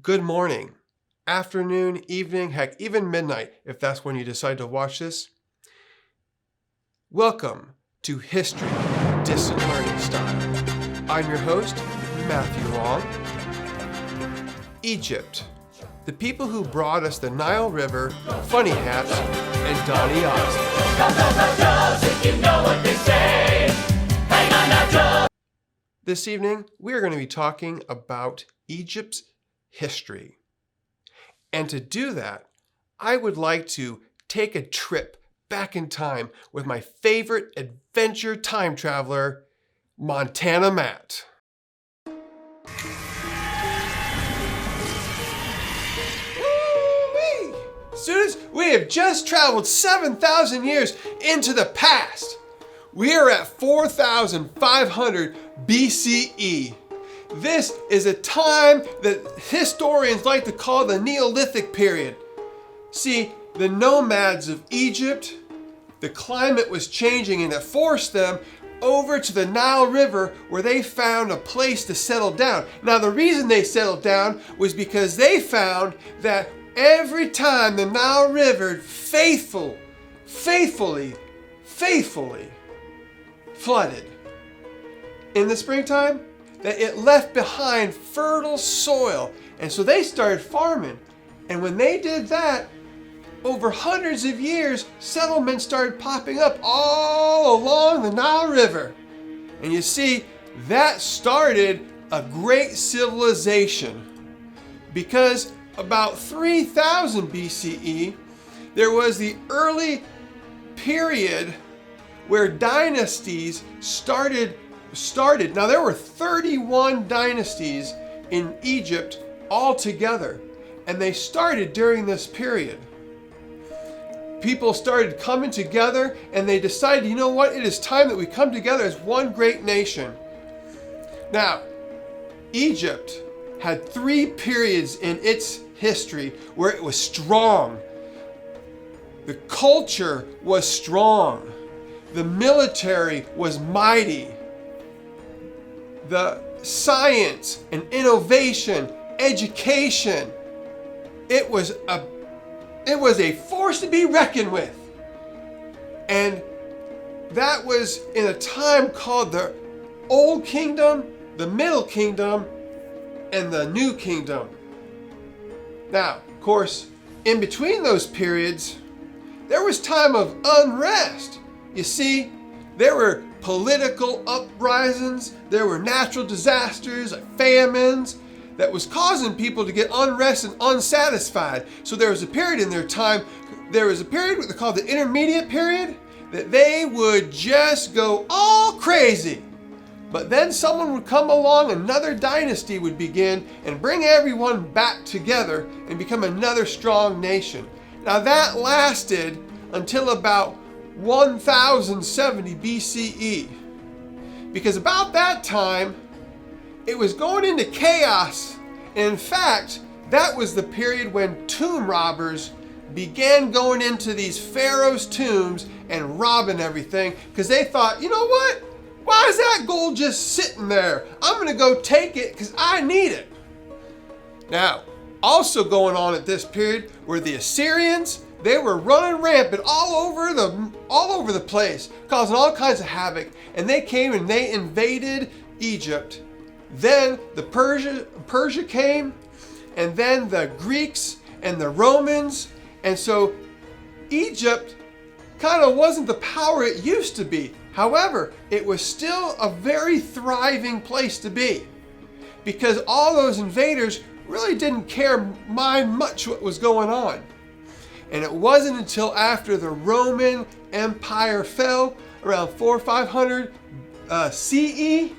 good morning, afternoon, evening, heck, even midnight, if that's when you decide to watch this. Welcome to History Distant Learning Style. I'm your host, Matthew Long. Egypt, the people who brought us the Nile River, funny hats, and Donny Osmond. This evening, we are going to be talking about Egypt's history. And to do that, I would like to take a trip back in time with my favorite adventure time traveler, Montana Matt. Woo-wee! Students, we have just traveled 7,000 years into the past. We are at 4,500 BCE. This is a time that historians like to call the Neolithic period. See, the nomads of Egypt, the climate was changing and it forced them over to the Nile River where they found a place to settle down. Now, the reason they settled down was because they found that every time the Nile River faithfully flooded in the springtime, that it left behind fertile soil. And so they started farming. And when they did that, over hundreds of years, settlements started popping up all along the Nile River. And you see, that started a great civilization. Because about 3000 BCE, there was the early period where dynasties started. Now, there were 31 dynasties in Egypt altogether, and they started during this period. People started coming together, and they decided, you know what, it is time that we come together as one great nation. Now, Egypt had 3 periods in its history where it was strong. The culture was strong. The military was mighty. The science and innovation, education, it was a force to be reckoned with. And that was in a time called the Old Kingdom, the Middle Kingdom, and the New Kingdom. Now, of course, in between those periods, there was time of unrest. You see, there were political uprisings, there were natural disasters, like famines, that was causing people to get unrest and unsatisfied. So there was a period in their time, there was a period what they called the intermediate period, that they would just go all crazy. But then someone would come along, another dynasty would begin and bring everyone back together and become another strong nation. Now that lasted until about 1070 BCE. Because about that time, it was going into chaos. And in fact, that was the period when tomb robbers began going into these pharaohs' tombs and robbing everything, because they thought, you know what? Why is that gold just sitting there? I'm going to go take it because I need it. Now, also going on at this period were the Assyrians. They were running rampant all over the place, causing all kinds of havoc. And they came and they invaded Egypt. Then the Persia came, and then the Greeks and the Romans. And so Egypt kind of wasn't the power it used to be. However, it was still a very thriving place to be, because all those invaders really didn't mind much what was going on. And it wasn't until after the Roman Empire fell around 400-500 CE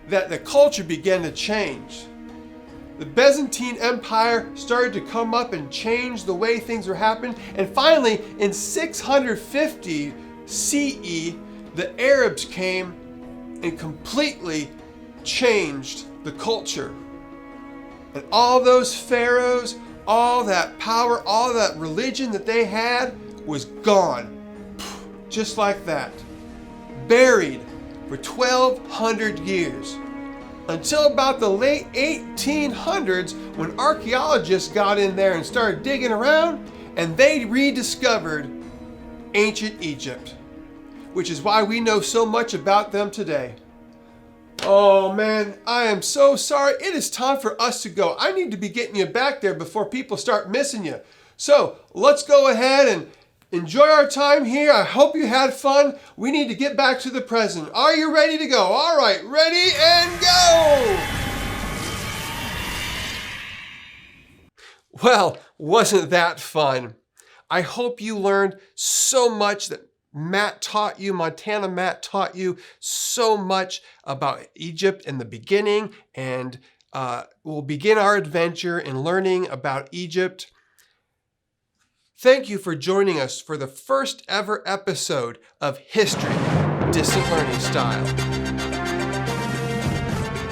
that the culture began to change. The Byzantine Empire started to come up and change the way things were happening. And finally, in 650 CE, the Arabs came and completely changed the culture. And all those pharaohs, all that power, all that religion that they had was gone. Just like that. Buried for 1,200 years. until about the late 1800s when archaeologists got in there and started digging around, and they rediscovered ancient Egypt, which is why we know so much about them today. Oh man, I am so sorry. It is time for us to go. I need to be getting you back there before people start missing you. So let's go ahead and enjoy our time here. I hope you had fun. We need to get back to the present. Are you ready to go? All right, ready and go! Well, wasn't that fun? I hope you learned so much that Montana Matt taught you so much about Egypt in the beginning, and we'll begin our adventure in learning about Egypt. Thank you for joining us for the first ever episode of History, Distant Learning Style.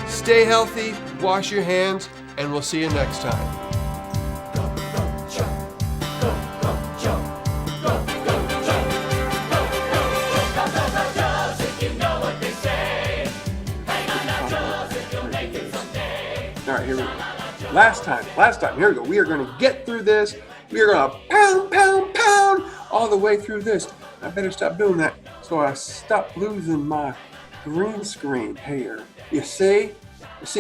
Stay healthy, wash your hands, and we'll see you next time. All right, here we go. Last time, here we go. We are going to get through this. We are going to pound all the way through this. I better stop doing that so I stop losing my green screen here. You see,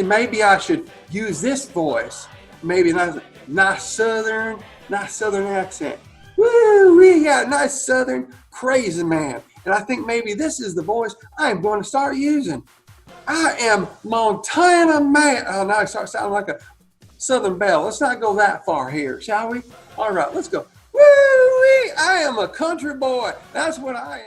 maybe I should use this voice. Maybe a nice southern accent. Woo, we got a nice southern crazy man. And I think maybe this is the voice I'm going to start using. I am Montana Matt. Oh, now I start sounding like a Southern Belle. Let's not go that far here, shall we? All right, let's go. Woo-wee! I am a country boy. That's what I am.